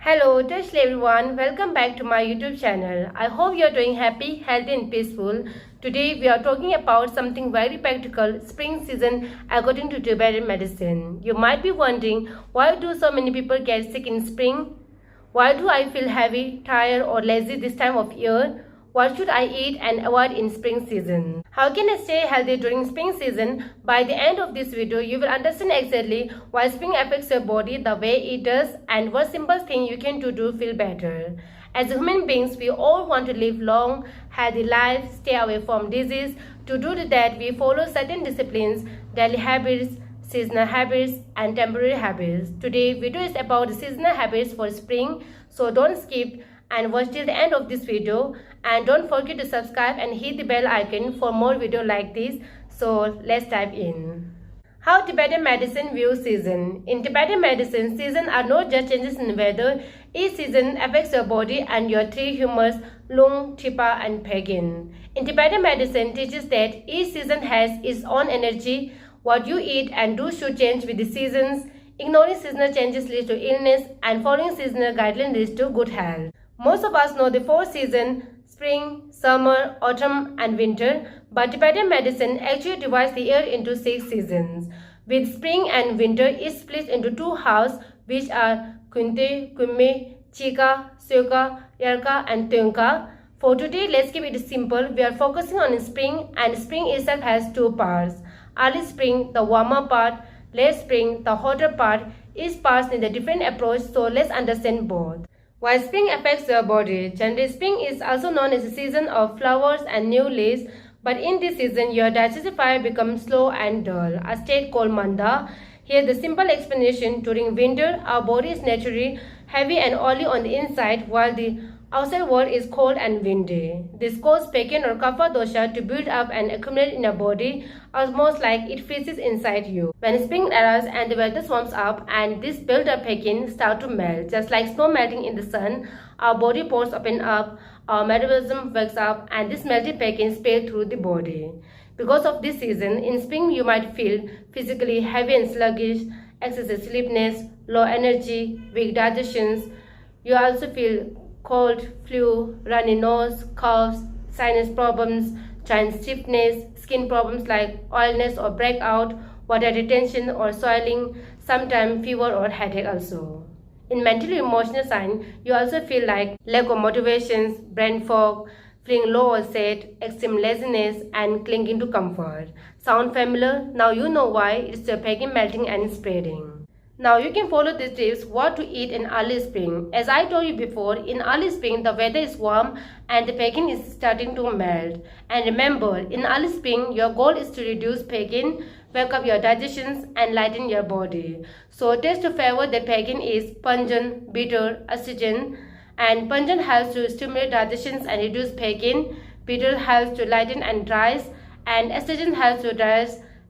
Hello, Touchly everyone. Welcome back to my YouTube channel. I hope you are doing happy, healthy and peaceful. Today we are talking about something very practical, spring season according to Tibetan medicine. You might be wondering, why do so many people get sick in spring? Why do I feel heavy, tired or lazy this time of year? What should I eat and avoid in spring season? How can I stay healthy during spring season? By the end of this video, you will understand exactly why spring affects your body the way it does and what simple thing you can do to feel better. As human beings, we all want to live long, healthy lives, stay away from disease. To do that, we follow certain disciplines, daily habits, seasonal habits and temporary habits. Today video is about the seasonal habits for spring, so don't skip and watch till the end of this video, and don't forget to subscribe and hit the bell icon for more video like this. So let's dive in. How Tibetan medicine views season. In Tibetan medicine, seasons are not just changes in weather. Each season affects your body and your three humors, lung, chipa and Beken. In Tibetan medicine teaches that each season has its own energy. What you eat and do should change with the seasons. Ignoring seasonal changes leads to illness, and following seasonal guidelines leads to good health. Most of us know the four seasons: spring, summer, autumn and winter, but Tibetan medicine actually divides the year into 6 seasons. With spring and winter, it splits into 2 halves, which are Kunte, Kumme, Chika, Syoka, Yarka and Tyungka. For today, let's keep it simple. We are focusing on spring, and spring itself has 2 parts. Early spring, the warmer part; late spring, the hotter part. Each part needs a different approach, so let's understand both. Why spring affects your body? Generally, spring is also known as a season of flowers and new leaves, but in this season, your digestive fire becomes slow and dull, a state called manda. Here, the simple explanation: during winter, our body is naturally heavy and oily on the inside, while the outside world is cold and windy. This causes Beken or kapha dosha to build up and accumulate in your body, almost like it freezes inside you. When spring arrives and the weather warms up, and this built-up Beken start to melt, just like snow melting in the sun, our body pores open up, our metabolism wakes up, and this melted Beken spreads through the body. Because of this season, in spring you might feel physically heavy and sluggish, excessive sleepiness, low energy, weak digestions. You also feel cold, flu, runny nose, coughs, sinus problems, joint stiffness, skin problems like oiliness or breakout, water retention or soiling, sometimes fever or headache also. In mental emotional sign, you also feel like lack of motivations, brain fog, feeling low or sad, extreme laziness and clinging to comfort. Sound familiar? Now you know why. It's the Beken melting and spreading. Now you can follow these tips what to eat in early spring. As I told you before, in early spring the weather is warm and the Beken is starting to melt. And remember, in early spring your goal is to reduce Beken, wake up your digestions and lighten your body. So taste to favor the Beken is pungent, bitter, astringent. And pungent helps to stimulate digestions and reduce Beken. Bitter helps to lighten and dries, and astringent helps to dry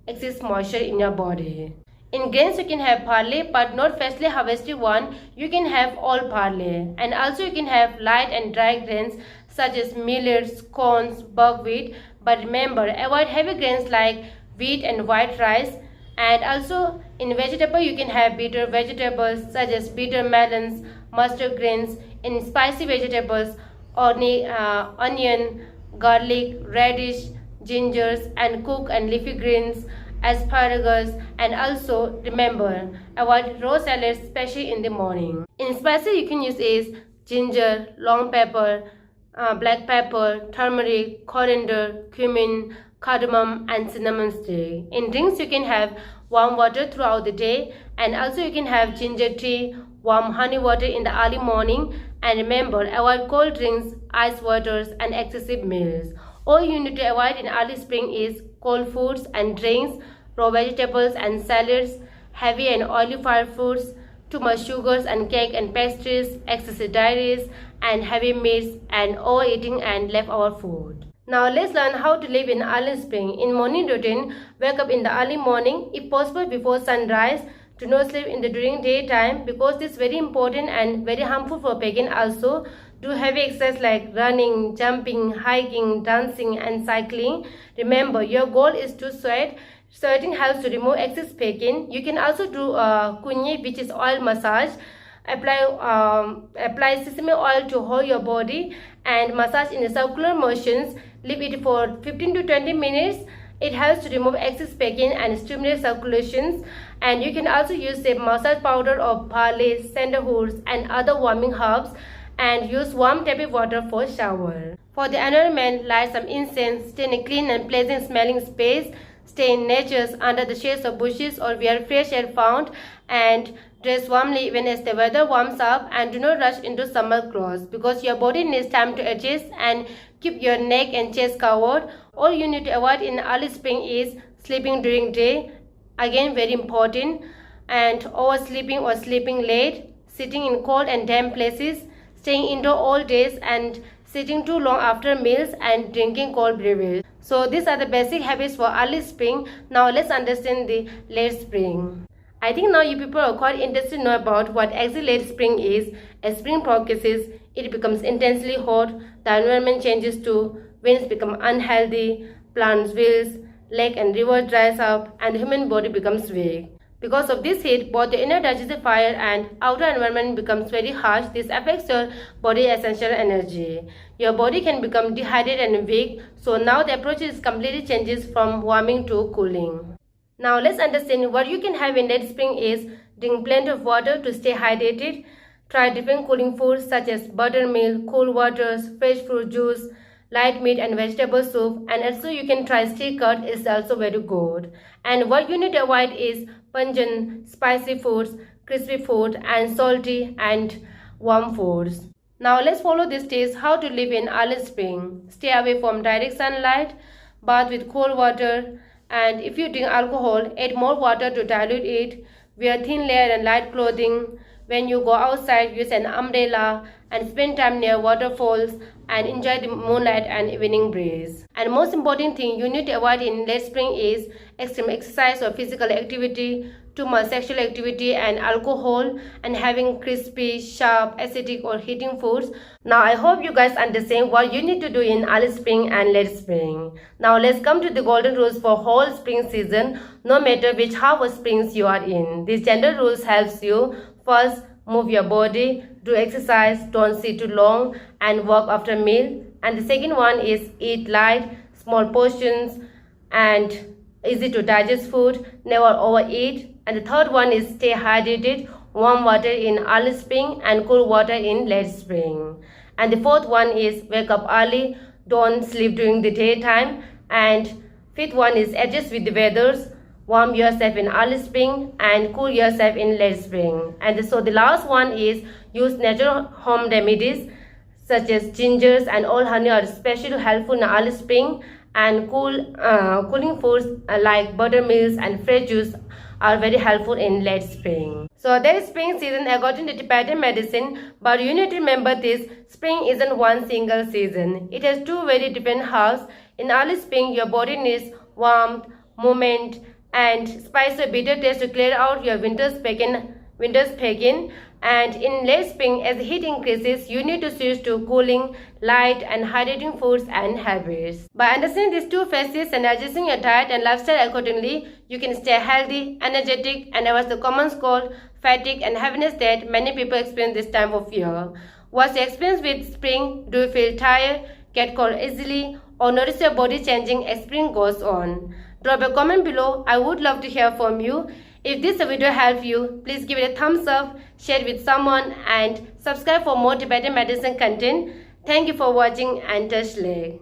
excess moisture in your body. In grains you can have barley, but not freshly harvested one. You can have all barley, and also you can have light and dry grains such as millets, corns, buckwheat. But remember, avoid heavy grains like wheat and white rice. And also in vegetable you can have bitter vegetables such as bitter melons, mustard greens. In spicy vegetables, onion, garlic, radish, gingers, and cooked and leafy greens, asparagus. And also remember, avoid raw salads, especially in the morning. In spices you can use is ginger, long pepper, black pepper, turmeric, coriander, cumin, cardamom and cinnamon stick. In drinks you can have warm water throughout the day, and also you can have ginger tea, warm honey water in the early morning. And remember, avoid cold drinks, ice waters and excessive meals. All you need to avoid in early spring is cold foods and drinks, raw vegetables and salads, heavy and oily fried foods, too much sugars and cake and pastries, excessive dairies and heavy meats, and overeating and leftover food. Now let's learn how to live in early spring. In morning routine, wake up in the early morning, if possible before sunrise. Do not sleep in the during daytime because this is very important and very harmful for Beken also. Do heavy exercise like running, jumping, hiking, dancing and cycling. Remember, your goal is to sweat. Sweating helps to remove excess Beken. You can also do kunye, which is oil massage. Apply sesame oil to hold your body and massage in circular motions. Leave it for 15 to 20 minutes. It helps to remove excess pain and stimulate circulations. And you can also use a massage powder of barley, sandalwood, and other warming herbs, and use warm tepid water for shower. For the environment, light some incense, stay in a clean and pleasant smelling space, stay in nature under the shades of bushes or where fresh air found, and dress warmly even as the weather warms up, and do not rush into summer clothes because your body needs time to adjust, and keep your neck and chest covered. All you need to avoid in early spring is sleeping during day, again very important, and oversleeping or sleeping late, sitting in cold and damp places, staying indoor all days, and sitting too long after meals, and drinking cold beverages. So these are the basic habits for early spring. Now let's understand the late spring. I think now you people are quite interested to know about what exactly late spring is. As spring progresses, it becomes intensely hot, the environment changes too, winds become unhealthy, plants wilts, lake and river dries up, and the human body becomes weak. Because of this heat, both the inner digestive fire and outer environment becomes very harsh. This affects your body's essential energy. Your body can become dehydrated and weak. So now the approach is completely changes from warming to cooling. Now let's understand what you can have in late spring is drink plenty of water to stay hydrated. Try different cooling foods such as buttermilk, cool waters, fresh fruit juice, light meat and vegetable soup, and also you can try street cut, is also very good. And what you need to avoid is pungent, spicy foods, crispy food, and salty and warm foods. Now let's follow these tips how to live in early spring. Stay away from direct sunlight, bath with cold water, and if you drink alcohol, add more water to dilute it. Wear thin layer and light clothing. When you go outside, use an umbrella and spend time near waterfalls and enjoy the moonlight and evening breeze. And most important thing you need to avoid in late spring is extreme exercise or physical activity, too much sexual activity and alcohol, and having crispy, sharp, acidic or heating foods. Now I hope you guys understand what you need to do in early spring and late spring. Now let's come to the golden rules for whole spring season, no matter which half of springs you are in. These general rules helps you. First, move your body, do exercise, don't sit too long, and walk after meal. And the second one is eat light, small portions, and easy to digest food, never overeat. And the third one is stay hydrated, warm water in early spring and cool water in late spring. And the fourth one is wake up early, don't sleep during the daytime. And fifth one is adjust with the weathers. Warm yourself in early spring and cool yourself in late spring. And so the last one is use natural home remedies such as gingers and all honey are especially helpful in early spring, and cooling foods like buttermilks and fresh juice are very helpful in late spring. So there is spring season according to Tibetan medicine, but you need to remember this, spring isn't one single season. It has two very different halves. In early spring, your body needs warmth, movement, and spice or bitter taste to clear out your winter's pain. And in late spring, as the heat increases, you need to switch to cooling, light and hydrating foods and habits. By understanding these two phases and adjusting your diet and lifestyle accordingly, you can stay healthy, energetic, and avoid the common cold, fatigue and heaviness that many people experience this time of year. What's your experience with spring? Do you feel tired, get cold easily, or notice your body changing as spring goes on? Drop a comment below. I would love to hear from you. If this video helped you, please give it a thumbs up, share it with someone, and subscribe for more Tibetan medicine content. Thank you for watching, and touch leg.